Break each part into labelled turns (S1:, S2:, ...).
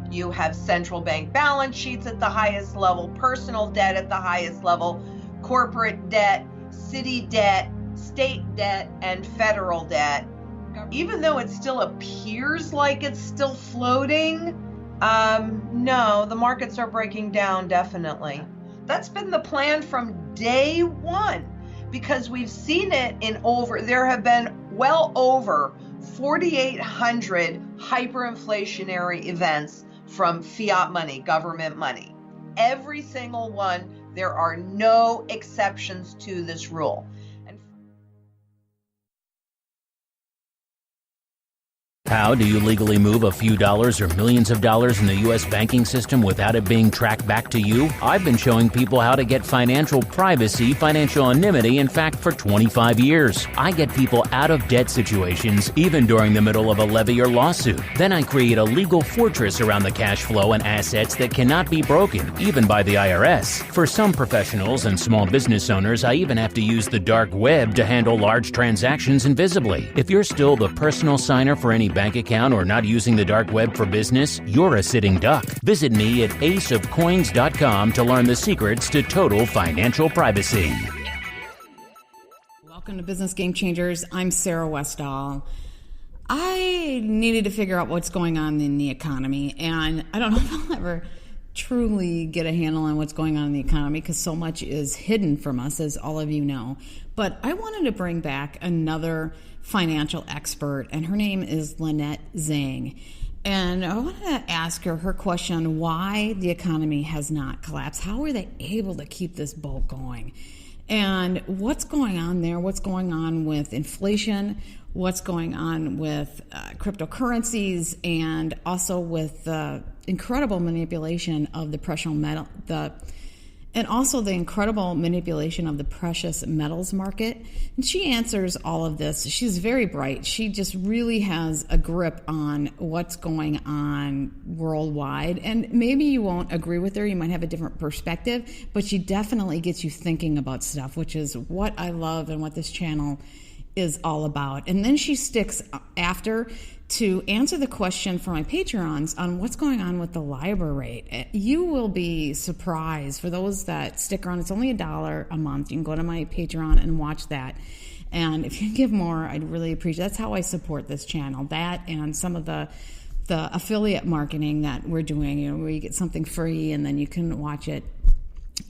S1: You have central bank balance sheets at the highest level, personal debt at the highest level, corporate debt, city debt, state debt, and federal debt. Even though it still appears like it's still floating, no, the markets are breaking down, definitely. That's been the plan from day one, because we've seen it there have been well over 4,800 hyperinflationary events from fiat money, government money. Every single one, there are no exceptions to this rule.
S2: How do you legally move a few dollars or millions of dollars in the U.S. banking system without it being tracked back to you? I've been showing people how to get financial privacy, financial anonymity, in fact, for 25 years. I get people out of debt situations, even during the middle of a levy or lawsuit. Then I create a legal fortress around the cash flow and assets that cannot be broken, even by the IRS. For some professionals and small business owners, I even have to use the dark web to handle large transactions invisibly. If you're still the personal signer for any bank account or not using the dark web for business, you're a sitting duck. Visit me at aceofcoins.com to learn the secrets to total financial privacy.
S3: Welcome to Business Game Changers. I'm Sarah Westall. I needed to figure out what's going on in the economy, and I don't know if I'll ever truly get a handle on what's going on in the economy because so much is hidden from us, as all of you know. But I wanted to bring back another financial expert, and her name is Lynette Zang. And I wanted to ask her question, why the economy has not collapsed. How are they able to keep this boat going? And what's going on there? What's going on with inflation? What's going on with cryptocurrencies, and also with the incredible manipulation of the precious metal, and also the incredible manipulation of the precious metals market. And she answers all of this. She's very bright. She just really has a grip on what's going on worldwide. And maybe you won't agree with her. You might have a different perspective, but she definitely gets you thinking about stuff, which is what I love and what this channel is all about. And then she sticks after to answer the question for my Patreons on what's going on with the LIBOR rate. You will be surprised. For those that stick around, it's only $1 a month. You can go to my Patreon and watch that. And if you give more, I'd really appreciate it. That's how I support this channel. That and some of the affiliate marketing that we're doing, where you get something free and then you can watch it.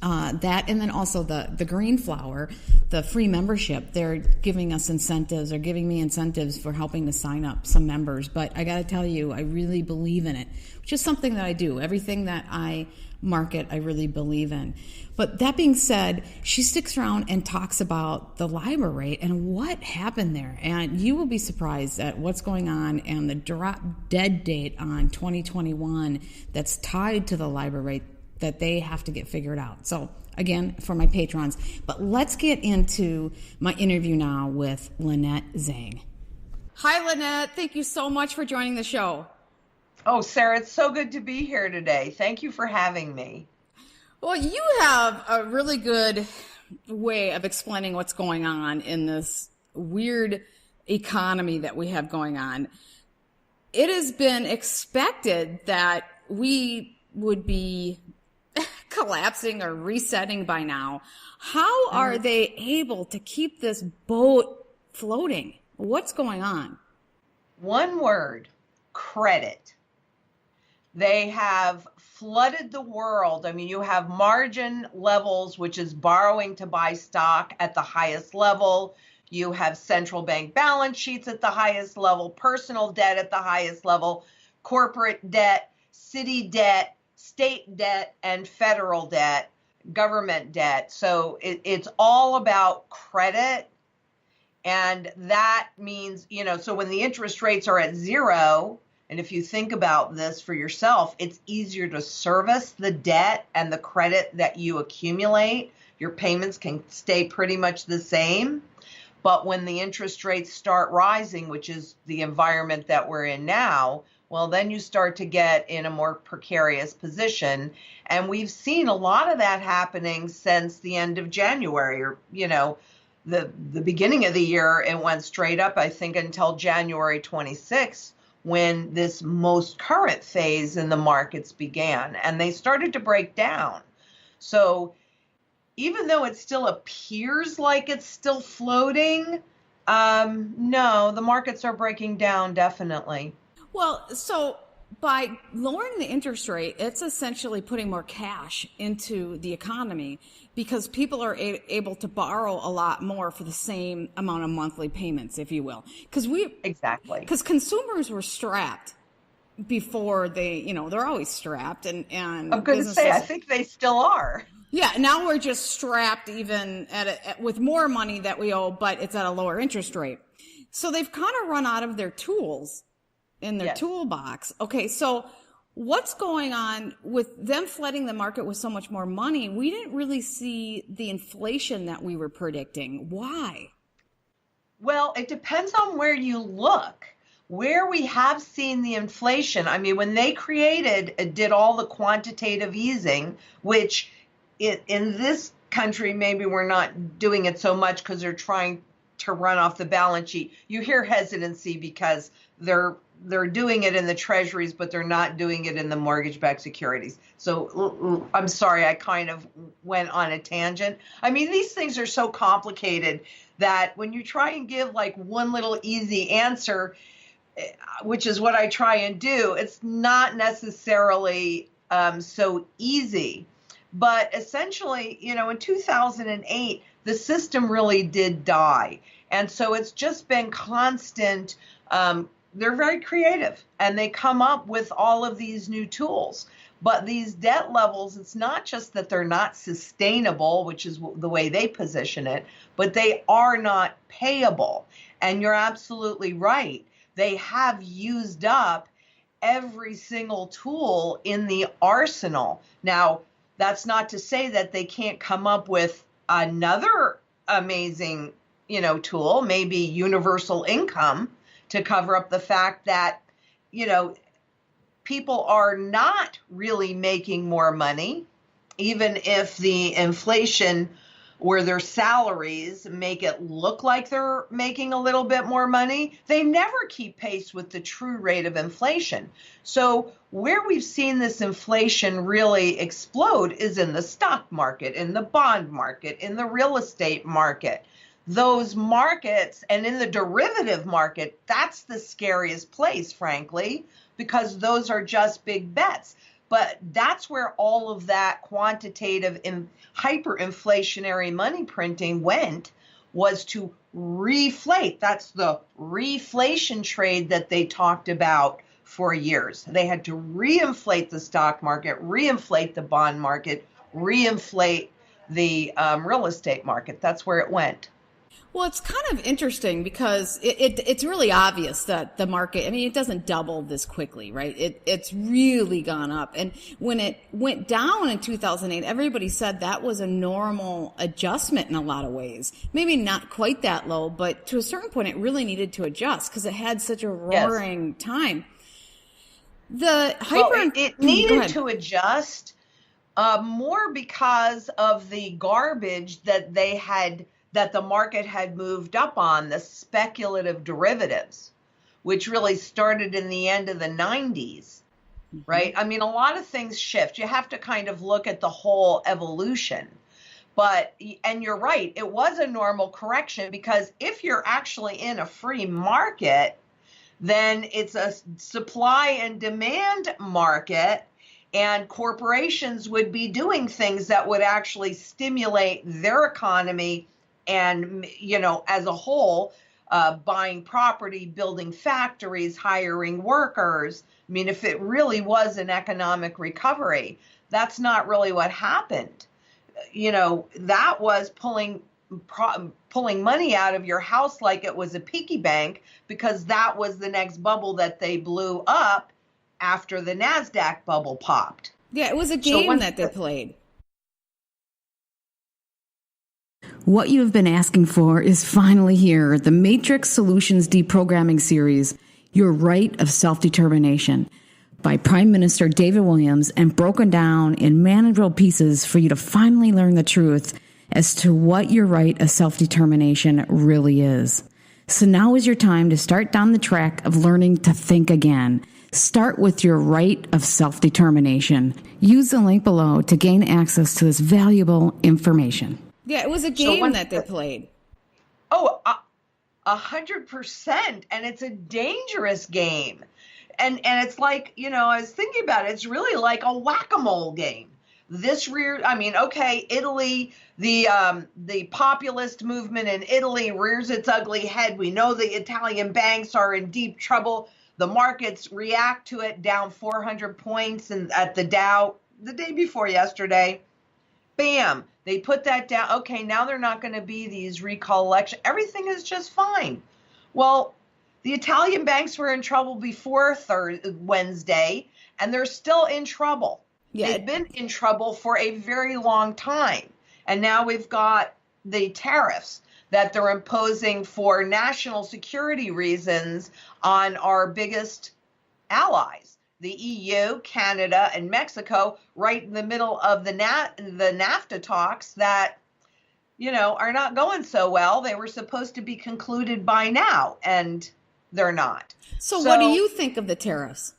S3: That, and then also the Green Flower, the free membership. They're giving us incentives, or giving me incentives for helping to sign up some members. But I got to tell you, I really believe in it, which is something that I do. Everything that I market, I really believe in. But that being said, she sticks around and talks about the LIBOR rate and what happened there. And you will be surprised at what's going on and the drop dead date on 2021 that's tied to the LIBOR rate that they have to get figured out. So again, for my patrons. But let's get into my interview now with Lynette Zang. Hi, Lynette. Thank you so much for joining the show.
S1: Oh, Sarah, it's so good to be here today. Thank you for having me.
S3: Well, you have a really good way of explaining what's going on in this weird economy that we have going on. It has been expected that we would be collapsing or resetting by now. How are they able to keep this boat floating? What's going on?
S1: One word: credit. They have flooded the world. I mean, you have margin levels, which is borrowing to buy stock, at the highest level. You have central bank balance sheets at the highest level, personal debt at the highest level, corporate debt, city debt, state debt, and federal debt, government debt. So it's all about credit. And that means, so when the interest rates are at zero, and if you think about this for yourself, it's easier to service the debt and the credit that you accumulate. Your payments can stay pretty much the same. But when the interest rates start rising, which is the environment that we're in now, well, then you start to get in a more precarious position. And we've seen a lot of that happening since the end of January, or, the beginning of the year. It went straight up, I think, until January 26th, when this most current phase in the markets began, and they started to break down. So even though it still appears like it's still floating, no, the markets are breaking down, definitely.
S3: Well, so by lowering the interest rate, it's essentially putting more cash into the economy because people are able to borrow a lot more for the same amount of monthly payments, if you will.
S1: Exactly.
S3: Because consumers were strapped before they're always strapped. And
S1: I'm going to say, I think they still are.
S3: Yeah, now we're just strapped even with more money that we owe, but it's at a lower interest rate. So they've kind of run out of their tools in their toolbox. Okay, so what's going on with them flooding the market with so much more money? We didn't really see the inflation that we were predicting. Why?
S1: Well, it depends on where you look. Where we have seen the inflation, I mean, when they did all the quantitative easing, which in this country, maybe we're not doing it so much because they're trying to run off the balance sheet. You hear hesitancy because they're doing it in the treasuries, but they're not doing it in the mortgage-backed securities. So I'm sorry, I kind of went on a tangent. I mean, these things are so complicated that when you try and give like one little easy answer, which is what I try and do, it's not necessarily so easy. But essentially, in 2008, the system really did die. And so it's just been constant. They're very creative and they come up with all of these new tools. But these debt levels, it's not just that they're not sustainable, which is the way they position it, but they are not payable. And you're absolutely right. They have used up every single tool in the arsenal. Now, that's not to say that they can't come up with another amazing, tool, maybe universal income, to cover up the fact that, people are not really making more money, even if the inflation or their salaries make it look like they're making a little bit more money. They never keep pace with the true rate of inflation. So where we've seen this inflation really explode is in the stock market, in the bond market, in the real estate market. Those markets, and in the derivative market, that's the scariest place, frankly, because those are just big bets. But that's where all of that quantitative and hyperinflationary money printing went, was to reflate. That's the reflation trade that they talked about for years. They had to reinflate the stock market, reinflate the bond market, reinflate the real estate market. That's where it went.
S3: Well, it's kind of interesting because it's really obvious that the market, it doesn't double this quickly, right? It's really gone up. And when it went down in 2008, everybody said that was a normal adjustment in a lot of ways. Maybe not quite that low, but to a certain point, it really needed to adjust because it had such a roaring time.
S1: It needed to adjust more because of the garbage that that the market had moved up on, the speculative derivatives, which really started in the end of the 90s, right? A lot of things shift. You have to kind of look at the whole evolution. And you're right, it was a normal correction because if you're actually in a free market, then it's a supply and demand market, and corporations would be doing things that would actually stimulate their economy and, as a whole, buying property, building factories, hiring workers. If it really was an economic recovery, that's not really what happened. That was pulling money out of your house like it was a piggy bank, because that was the next bubble that they blew up after the NASDAQ bubble popped.
S3: Yeah, it was a game that they played.
S4: What you have been asking for is finally here. The Matrix Solutions Deprogramming Series, Your Right of Self-Determination, by Prime Minister David Williams, and broken down in manageable pieces for you to finally learn the truth as to what your right of self-determination really is. So now is your time to start down the track of learning to think again. Start with your right of self-determination. Use the link below to gain access to this valuable information.
S3: Yeah, it was a game that they played.
S1: Oh, 100%. And it's a dangerous game. And it's like, I was thinking about it. It's really like a whack-a-mole game. Italy, the populist movement in Italy rears its ugly head. We know the Italian banks are in deep trouble. The markets react to it, down 400 points and at the Dow the day before yesterday. Bam, they put that down. Okay, now they're not going to be these recall elections. Everything is just fine. Well, the Italian banks were in trouble before Wednesday, and they're still in trouble. Yeah. They've been in trouble for a very long time. And now we've got the tariffs that they're imposing for national security reasons on our biggest allies, the EU, Canada, and Mexico, right in the middle of the NAFTA talks that, are not going so well. They were supposed to be concluded by now, and they're not.
S3: So what do you think of the tariffs?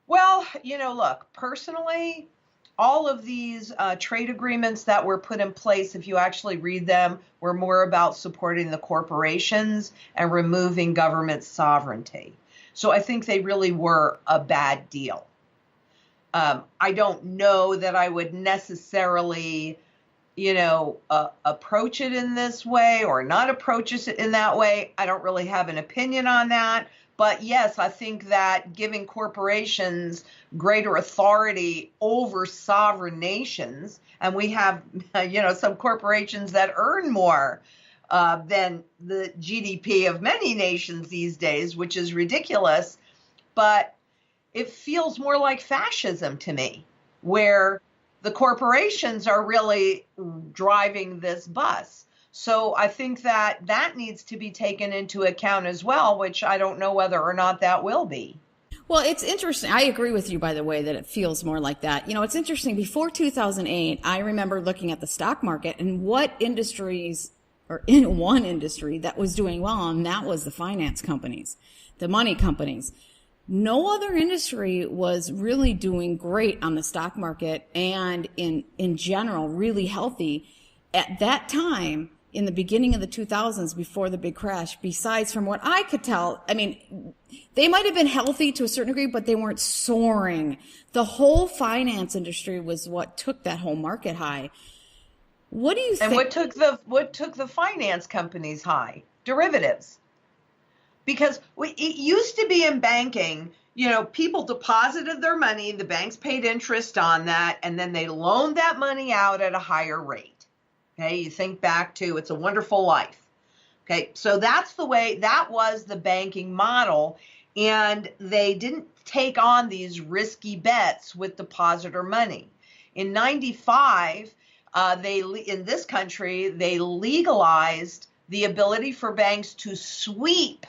S1: Well, look, personally, all of these trade agreements that were put in place, if you actually read them, were more about supporting the corporations and removing government sovereignty. So I think they really were a bad deal. I don't know that I would necessarily, approach it in this way or not approach it in that way. I don't really have an opinion on that. But yes, I think that giving corporations greater authority over sovereign nations, and we have, some corporations that earn more than the GDP of many nations these days, which is ridiculous. But it feels more like fascism to me, where the corporations are really driving this bus. So I think that needs to be taken into account as well, which I don't know whether or not that will be.
S3: Well, it's interesting. I agree with you, by the way, that it feels more like that. It's interesting. Before 2008, I remember looking at the stock market and what industries, or in one industry that was doing well, and that was the finance companies, the money companies. No other industry was really doing great on the stock market and in general, really healthy at that time. In the beginning of the 2000s, before the big crash, besides from what I could tell, they might have been healthy to a certain degree, but they weren't soaring. The whole finance industry was what took that whole market high. What do you think?
S1: And what took the finance companies high? Derivatives. Because it used to be in banking, people deposited their money, the banks paid interest on that, and then they loaned that money out at a higher rate. Okay, you think back to It's a Wonderful Life. Okay, so that was the banking model, and they didn't take on these risky bets with depositor money. In 95, in this country, they legalized the ability for banks to sweep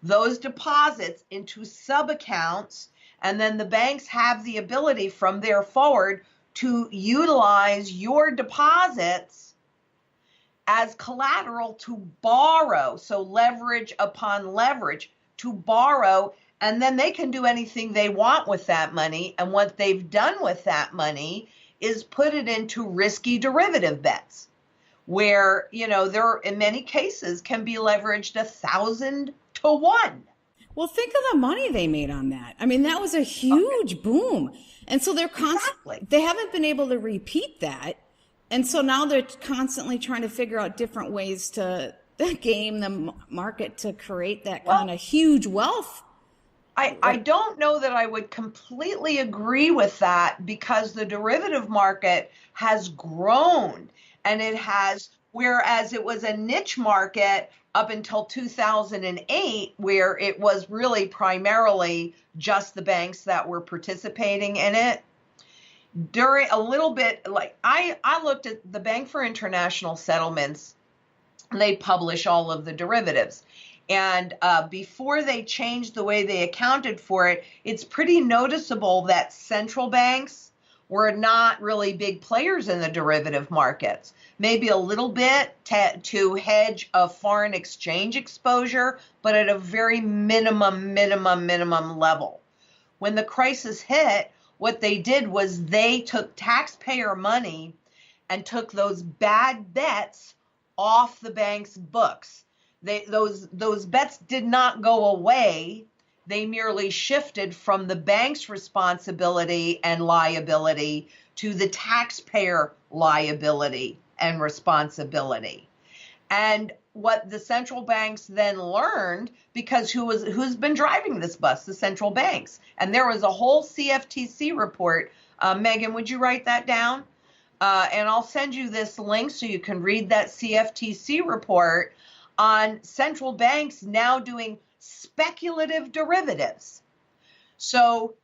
S1: those deposits into sub-accounts, and then the banks have the ability from there forward to utilize your deposits as collateral to borrow, so leverage upon leverage to borrow, and then they can do anything they want with that money. And what they've done with that money is put it into risky derivative bets, where, there in many cases can be leveraged 1,000 to 1.
S3: Well, think of the money they made on that. That was a huge boom. And so they haven't been able to repeat that. And so now they're constantly trying to figure out different ways to game the market to create that kind of huge wealth.
S1: I don't know that I would completely agree with that, because the derivative market has grown, and whereas it was a niche market up until 2008, where it was really primarily just the banks that were participating in it. During a little bit, I looked at the Bank for International Settlements. They publish all of the derivatives. And before they changed the way they accounted for it, it's pretty noticeable that central banks were not really big players in the derivative markets. maybe a little bit to hedge a foreign exchange exposure, but at a very minimum level. When the crisis hit, what they did was they took taxpayer money and took those bad bets off the bank's books. Those bets did not go away. They merely shifted from the bank's responsibility and liability to the taxpayer liability and responsibility. And what the central banks then learned, because who's been driving this bus? The central banks. And there was a whole CFTC report. Megan, would you write that down? And I'll send you this link so you can read that CFTC report on central banks now doing speculative derivatives. So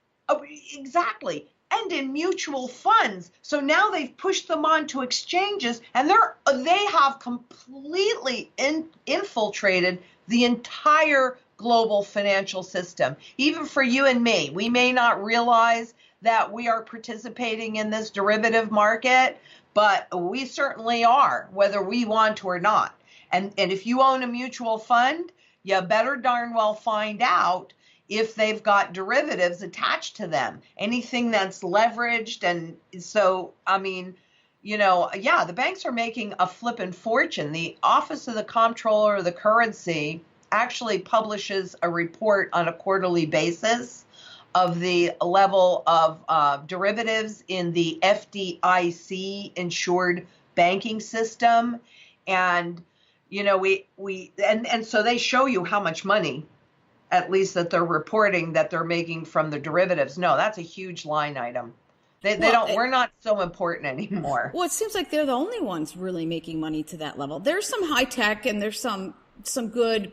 S1: exactly. And in mutual funds. So now they've pushed them onto exchanges, and they have completely infiltrated the entire global financial system. Even for you and me, we may not realize that we are participating in this derivative market, but we certainly are, whether we want to or not. And if you own a mutual fund, you better darn well find out if they've got derivatives attached to them, anything that's leveraged. And so, I mean, the banks are making a flippin' fortune. The Office of the Comptroller of the Currency actually publishes a report on a quarterly basis of the level of derivatives in the FDIC insured banking system. And, so they show you how much money, at least that they're reporting that they're making from the derivatives. No, that's a huge line item. We're not so important anymore.
S3: Well, it seems like they're the only ones really making money to that level. There's some high tech and there's some good,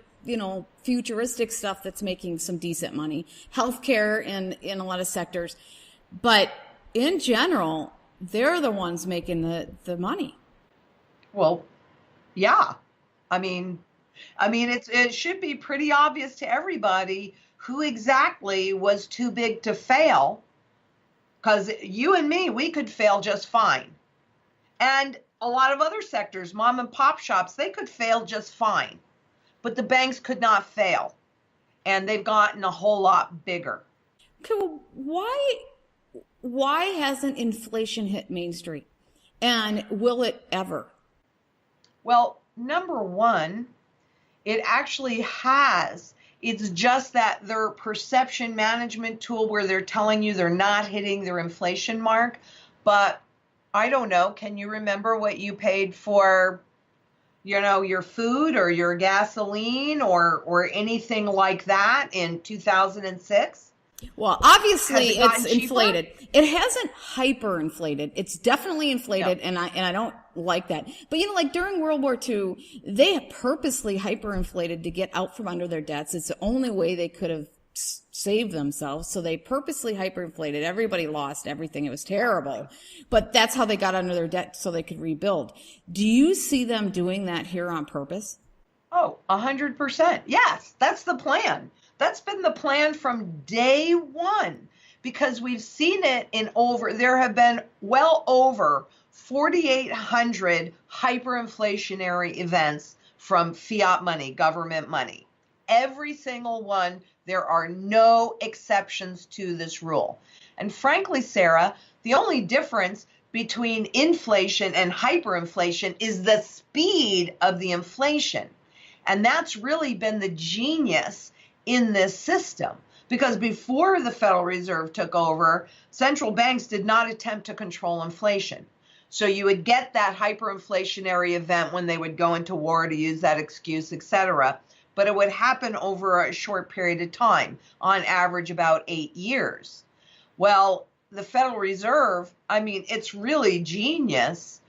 S3: futuristic stuff that's making some decent money. Healthcare in a lot of sectors. But in general, they're the ones making the money.
S1: Well, yeah. I mean, it should be pretty obvious to everybody who exactly was too big to fail, because you and me, we could fail just fine. And a lot of other sectors, mom and pop shops, they could fail just fine, but the banks could not fail. And they've gotten a whole lot bigger.
S3: Okay, well, why hasn't inflation hit Main Street? And will it ever?
S1: Well, number one, it actually has. It's just that their perception management tool where they're telling you they're not hitting their inflation mark. But I don't know. Can you remember what you paid for, your food or your gasoline or anything like that in 2006?
S3: Well, obviously it's inflated.
S1: Cheaper?
S3: It hasn't hyperinflated. It's definitely inflated, no. and I don't like that. But like during World War II, they purposely hyperinflated to get out from under their debts. It's the only way they could have saved themselves. So they purposely hyperinflated. Everybody lost everything. It was terrible. But that's how they got under their debt so they could rebuild. Do you see them doing that here on purpose?
S1: Oh, 100%. Yes, that's the plan. That's been the plan from day one, because we've seen it there have been well over 4,800 hyperinflationary events from fiat money, government money. Every single one, there are no exceptions to this rule. And frankly, Sarah, the only difference between inflation and hyperinflation is the speed of the inflation. And that's really been the genius in this system, because before the Federal Reserve took over, central banks did not attempt to control inflation. So you would get that hyperinflationary event when they would go into war, to use that excuse, etc. But it would happen over a short period of time, on average about 8 years. Well, the Federal Reserve, it's really genius.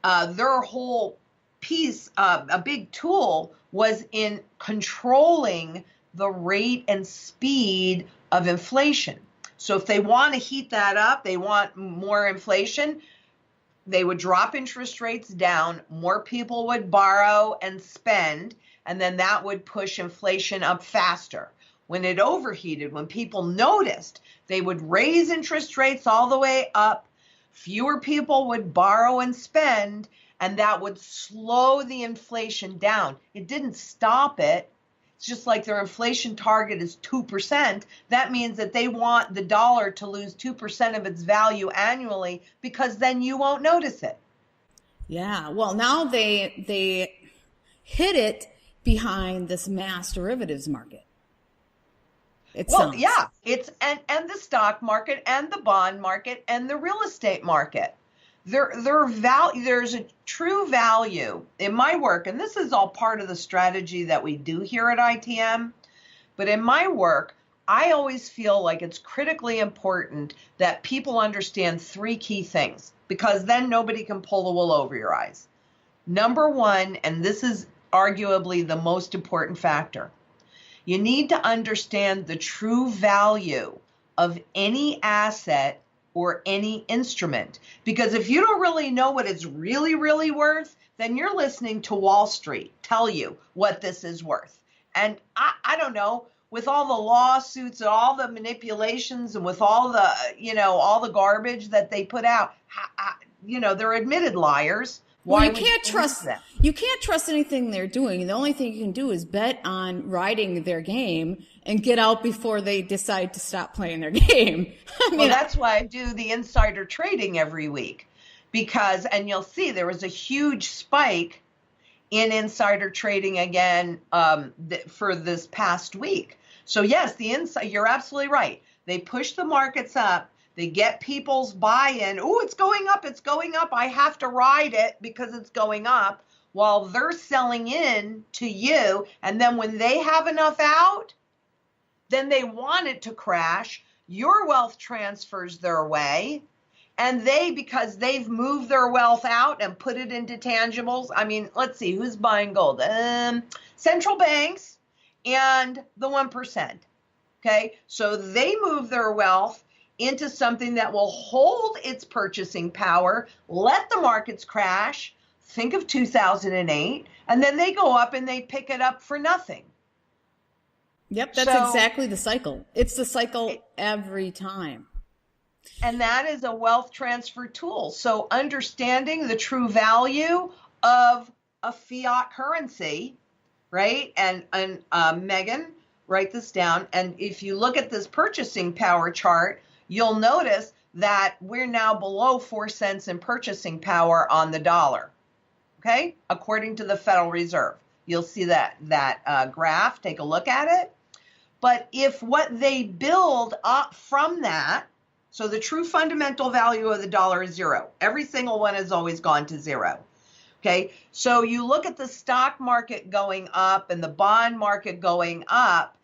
S1: Their whole piece, a big tool, was in controlling the rate and speed of inflation. So if they want to heat that up, they want more inflation, they would drop interest rates down, more people would borrow and spend, and then that would push inflation up faster. When it overheated, when people noticed, they would raise interest rates all the way up, fewer people would borrow and spend, and that would slow the inflation down. It didn't stop it. It's just like their inflation target is 2%. That means that they want the dollar to lose 2% of its value annually, because then you won't notice it.
S3: Yeah, well, now they hid it behind this mass derivatives market.
S1: Yeah, it's and the stock market and the bond market and the real estate market. There's a true value in my work, and this is all part of the strategy that we do here at ITM. But in my work, I always feel like it's critically important that people understand three key things, because then nobody can pull the wool over your eyes. Number one, and this is arguably the most important factor, you need to understand the true value of any asset or any instrument. Because if you don't really know what it's really, really worth, then you're listening to Wall Street tell you what this is worth. And I don't know, with all the lawsuits and all the manipulations and with all the, all the garbage that they put out, they're admitted liars.
S3: Well, you can't trust them. You can't trust anything they're doing. The only thing you can do is bet on riding their game and get out before they decide to stop playing their game.
S1: Well, that's why I do the insider trading every week, and you'll see there was a huge spike in insider trading again for this past week. So yes, you're absolutely right. They push the markets up. They get people's buy-in. Oh, it's going up. It's going up. I have to ride it because it's going up, while they're selling in to you. And then when they have enough out, then they want it to crash. Your wealth transfers their way. And because they've moved their wealth out and put it into tangibles. I mean, let's see, who's buying gold? Central banks and the 1%. Okay, so they move their wealth into something that will hold its purchasing power, let the markets crash, think of 2008, and then they go up and they pick it up for nothing.
S3: Yep, that's exactly the cycle. It's the cycle every time.
S1: And that is a wealth transfer tool. So understanding the true value of a fiat currency, right? And Megan, write this down. And if you look at this purchasing power chart, you'll notice that we're now below 4 cents in purchasing power on the dollar, okay? According to the Federal Reserve. You'll see that graph, take a look at it. But if what they build up from that, so the true fundamental value of the dollar is zero. Every single one has always gone to zero, okay? So you look at the stock market going up and the bond market going up,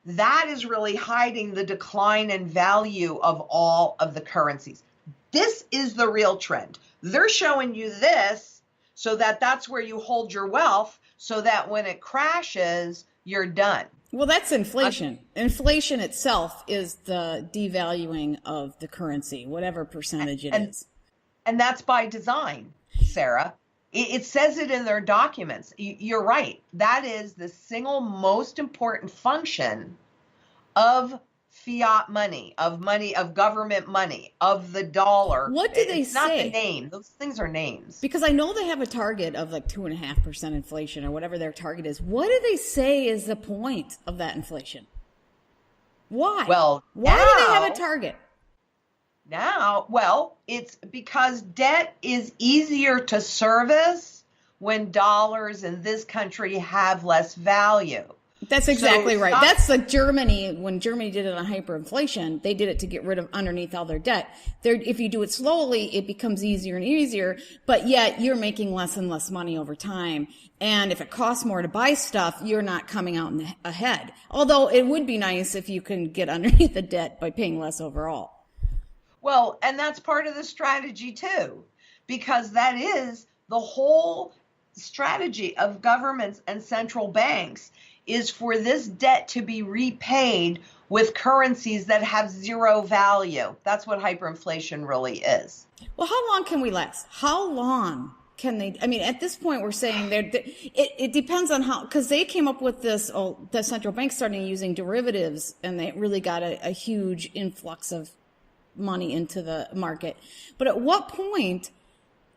S1: that is really hiding the decline in value of all of the currencies. This is the real trend. They're showing you this so that's where you hold your wealth, so that when it crashes, you're done.
S3: Well, that's inflation. Inflation itself is the devaluing of the currency, whatever percentage it is.
S1: And that's by design, Sarah. It says it in their documents. You're right. That is the single most important function of fiat money, of government money, of the dollar.
S3: What do they say?
S1: It's not the name. Those things are names.
S3: Because I know they have a target of like 2.5% inflation or whatever their target is. What do they say is the point of that inflation? Why?
S1: Well,
S3: why do they have a target?
S1: It's because debt is easier to service when dollars in this country have less value.
S3: That's exactly right. That's like Germany. When Germany did it on hyperinflation, they did it to get rid of underneath all their debt. If you do it slowly, it becomes easier and easier, but yet you're making less and less money over time. And if it costs more to buy stuff, you're not coming out ahead. Although it would be nice if you can get underneath the debt by paying less overall.
S1: Well, and that's part of the strategy too, because that is the whole strategy of governments and central banks, is for this debt to be repaid with currencies that have zero value. That's what hyperinflation really is.
S3: Well, how long can we last? How long can they? I mean, at this point, we're saying it depends on how, because they came up with this, the central bank started using derivatives, and they really got a huge influx of money into the market. But at what point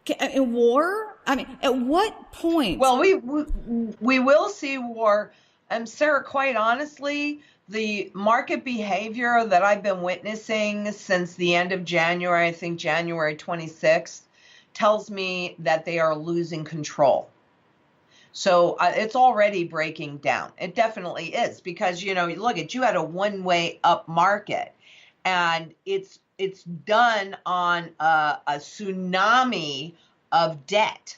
S3: War? I mean, at what point?
S1: Well, we will see war. Sarah, quite honestly, the market behavior that I've been witnessing since the end of January, I think January 26th, tells me that they are losing control. So it's already breaking down. It definitely is, because, look at, you had a one-way up market, and it's done on a tsunami of debt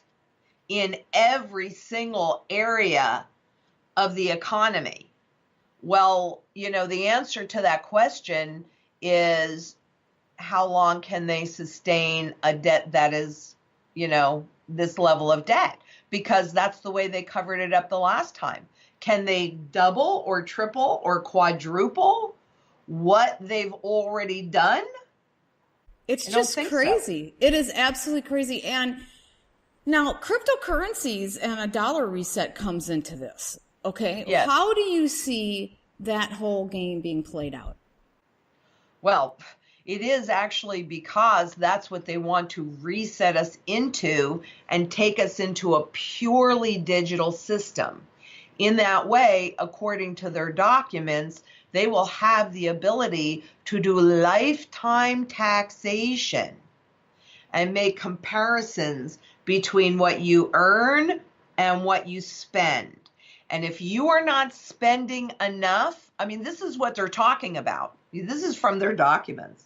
S1: in every single area of the economy. Well, the answer to that question is, how long can they sustain a debt that is, this level of debt? Because that's the way they covered it up the last time. Can they double or triple or quadruple what they've already done?
S3: It's just crazy. So. It is absolutely crazy. And now cryptocurrencies and a dollar reset comes into this. Okay.
S1: Yes.
S3: How do you see that whole game being played out?
S1: Well, it is actually because that's what they want to reset us into and take us into a purely digital system. In that way, according to their documents, they will have the ability to do lifetime taxation and make comparisons between what you earn and what you spend. And if you are not spending enough, this is what they're talking about. This is from their documents.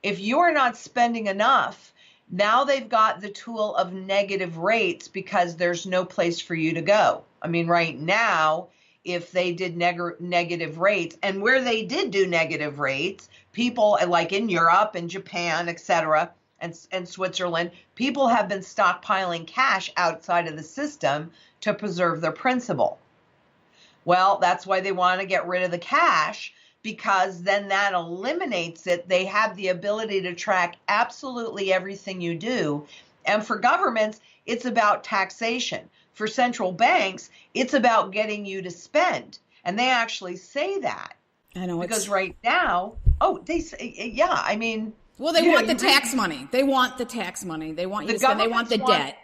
S1: If you are not spending enough, now they've got the tool of negative rates, because there's no place for you to go. Right now, if they did negative rates, and where they did do negative rates, people like in Europe and Japan, etc., and Switzerland, people have been stockpiling cash outside of the system to preserve their principal. Well, that's why they want to get rid of the cash, because then that eliminates it. They have the ability to track absolutely everything you do. And for governments, it's about taxation. For central banks, it's about getting you to spend. And they actually say that.
S3: I know.
S1: Because right now, they say, yeah,
S3: well, they want the tax money. They want the tax money. They want you to spend. They want the debt.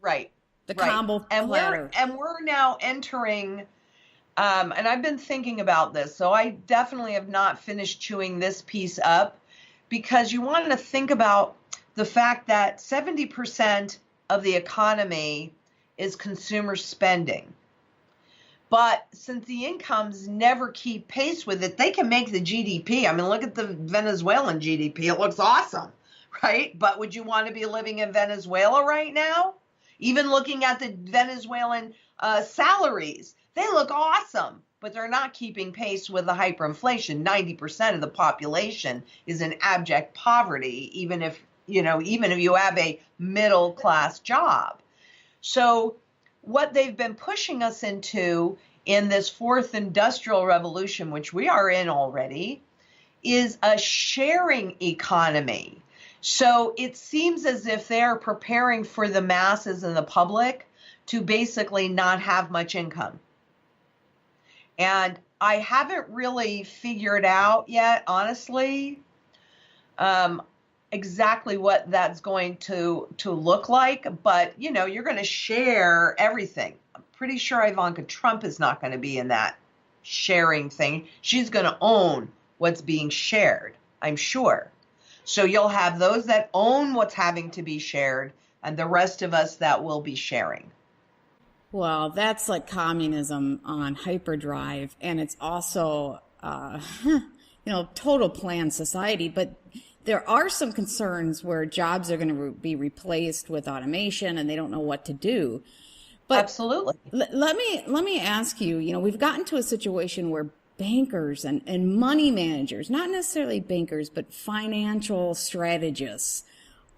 S1: Right.
S3: The combo platter.
S1: And we're now entering, and I've been thinking about this, so I definitely have not finished chewing this piece up, because you want to think about the fact that 70% of the economy is consumer spending. But since the incomes never keep pace with it, they can make the GDP. Look at the Venezuelan GDP. It looks awesome, right? But would you want to be living in Venezuela right now? Even looking at the Venezuelan salaries, they look awesome, but they're not keeping pace with the hyperinflation. 90% of the population is in abject poverty, even if you have a middle class job. So what they've been pushing us into in this fourth industrial revolution, which we are in already, is a sharing economy. So it seems as if they're preparing for the masses and the public to basically not have much income. And I haven't really figured out yet, honestly, exactly what that's going to look like. But, you're going to share everything. I'm pretty sure Ivanka Trump is not going to be in that sharing thing. She's going to own what's being shared, I'm sure. So you'll have those that own what's having to be shared, and the rest of us that will be sharing.
S3: Well, that's like communism on hyperdrive, and it's also, total planned society. But there are some concerns where jobs are going to be replaced with automation, and they don't know what to do. But
S1: absolutely.
S3: Let me ask you. We've gotten to a situation where bankers and money managers, not necessarily bankers, but financial strategists,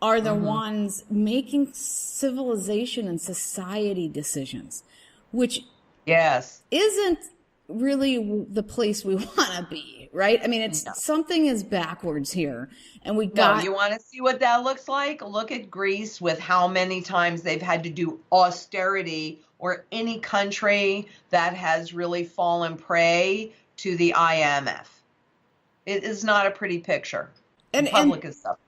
S3: are the ones making civilization and society decisions, which isn't really the place we want to be, right? It's something is backwards here, and we got.
S1: No, you want to see what that looks like? Look at Greece, with how many times they've had to do austerity, or any country that has really fallen prey to the IMF. It is not a pretty picture. The public is suffering.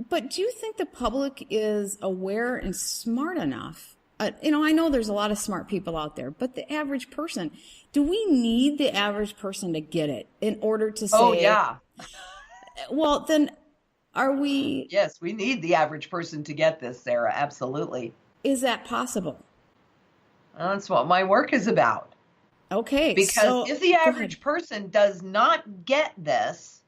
S3: But do you think the public is aware and smart enough? I know there's a lot of smart people out there, but the average person, do we need the average person to get it in order to say,
S1: Oh, yeah.
S3: Well, then are we?
S1: Yes, we need the average person to get this, Sarah. Absolutely.
S3: Is that possible?
S1: That's what my work is about.
S3: Okay.
S1: Because if the average person does not get this,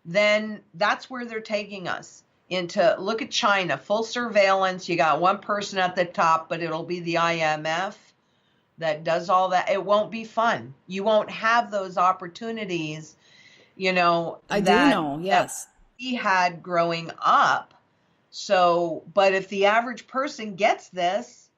S1: then that's where they're taking us into, look at China, full surveillance. You got one person at the top, but it'll be the IMF that does all that. It won't be fun. You won't have those opportunities,
S3: I do know, yes.
S1: That we had growing up. So, but if the average person gets this,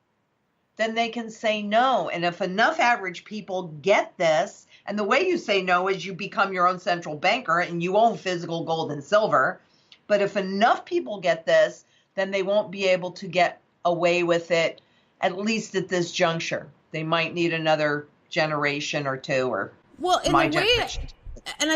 S1: then they can say no. And if enough average people get this, and the way you say no is you become your own central banker and you own physical gold and silver. But if enough people get this, then they won't be able to get away with it, at least at this juncture. They might need another generation or two, or my generation.
S3: And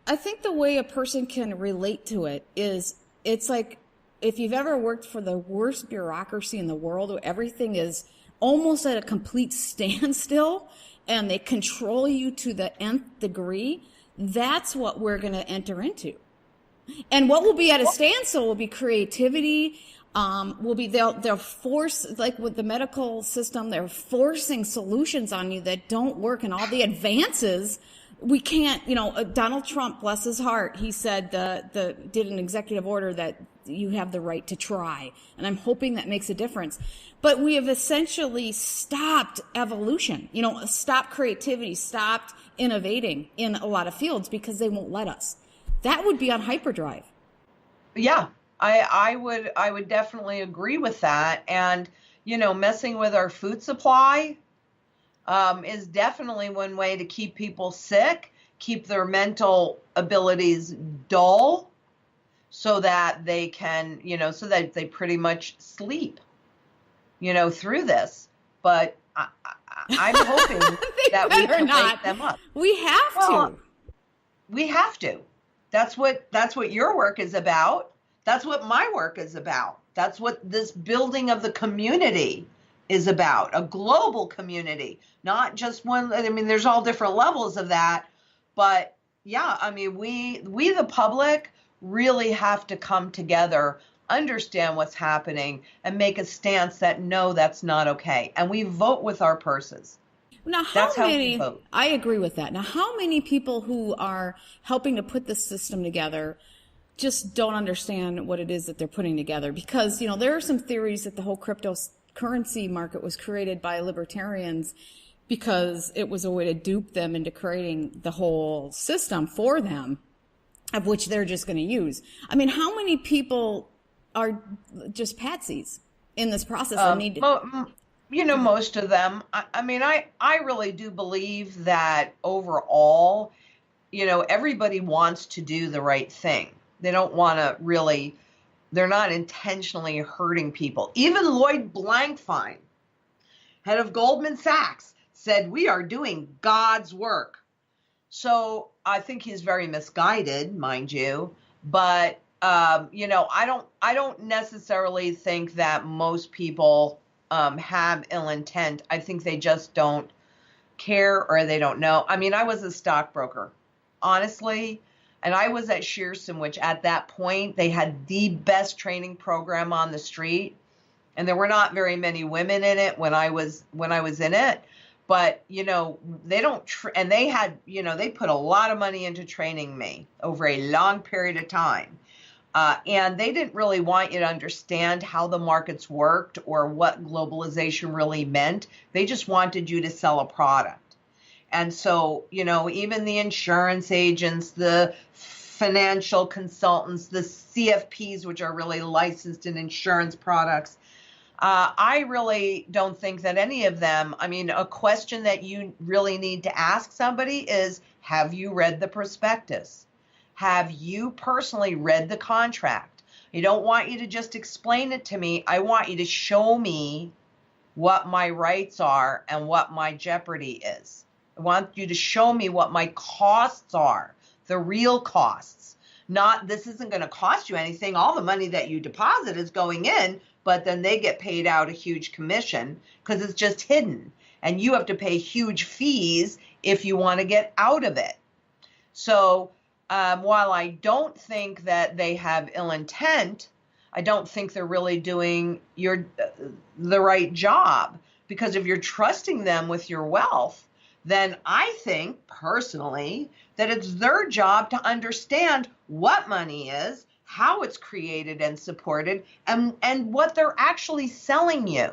S3: I think the way a person can relate to it is, it's like if you've ever worked for the worst bureaucracy in the world, where everything is almost at a complete standstill and they control you to the nth degree, that's what we're going to enter into. And what will be at a standstill will be creativity. They'll force, like with the medical system, they're forcing solutions on you that don't work, and all the advances we can't. Donald Trump, bless his heart, he said did an executive order that you have the right to try, and I'm hoping that makes a difference. But we have essentially stopped evolution. Stopped creativity, stopped innovating in a lot of fields because they won't let us. That would be on hyperdrive.
S1: Yeah, I would definitely agree with that. And, messing with our food supply is definitely one way to keep people sick, keep their mental abilities dull, so that they can, so that they pretty much sleep, through this. But I'm hoping that we can wake them up.
S3: We have to.
S1: We have to. That's what your work is about. That's what my work is about. That's what this building of the community is about, a global community, not just one. I mean, there's all different levels of that. But yeah, I mean, we the public really have to come together, understand what's happening, and make a stance that no, that's not okay. And we vote with our purses.
S3: Now, I agree with that. Now, how many people who are helping to put this system together just don't understand what it is that they're putting together? Because, there are some theories that the whole cryptocurrency market was created by libertarians because it was a way to dupe them into creating the whole system for them, of which they're just going to use. I mean, how many people are just patsies in this process and need to...
S1: most of them. I really do believe that overall, everybody wants to do the right thing. They don't want to really, they're not intentionally hurting people. Even Lloyd Blankfein, head of Goldman Sachs, said we are doing God's work. So I think he's very misguided, mind you. But, I don't necessarily think that most people have ill intent. I think they just don't care, or they don't know. I mean, I was a stockbroker, honestly, and I was at Shearson, which at that point they had the best training program on the street, and there were not very many women in it when I was in it. But they don't, and they had, they put a lot of money into training me over a long period of time. And they didn't really want you to understand how the markets worked or what globalization really meant. They just wanted you to sell a product. And so, even the insurance agents, the financial consultants, the CFPs, which are really licensed in insurance products, I really don't think that any of them, a question that you really need to ask somebody is, have you read the prospectus? Have you personally read the contract? I don't want you to just explain it to me. I want you to show me what my rights are and what my jeopardy is. I want you to show me what my costs are, the real costs, Not, this isn't going to cost you anything. All the money that you deposit is going in, but then they get paid out a huge commission because it's just hidden. And you have to pay huge fees if you want to get out of it. So while I don't think that they have ill intent, I don't think they're really doing the right job, because if you're trusting them with your wealth, then I think personally that it's their job to understand what money is, how it's created and supported, and what they're actually selling you.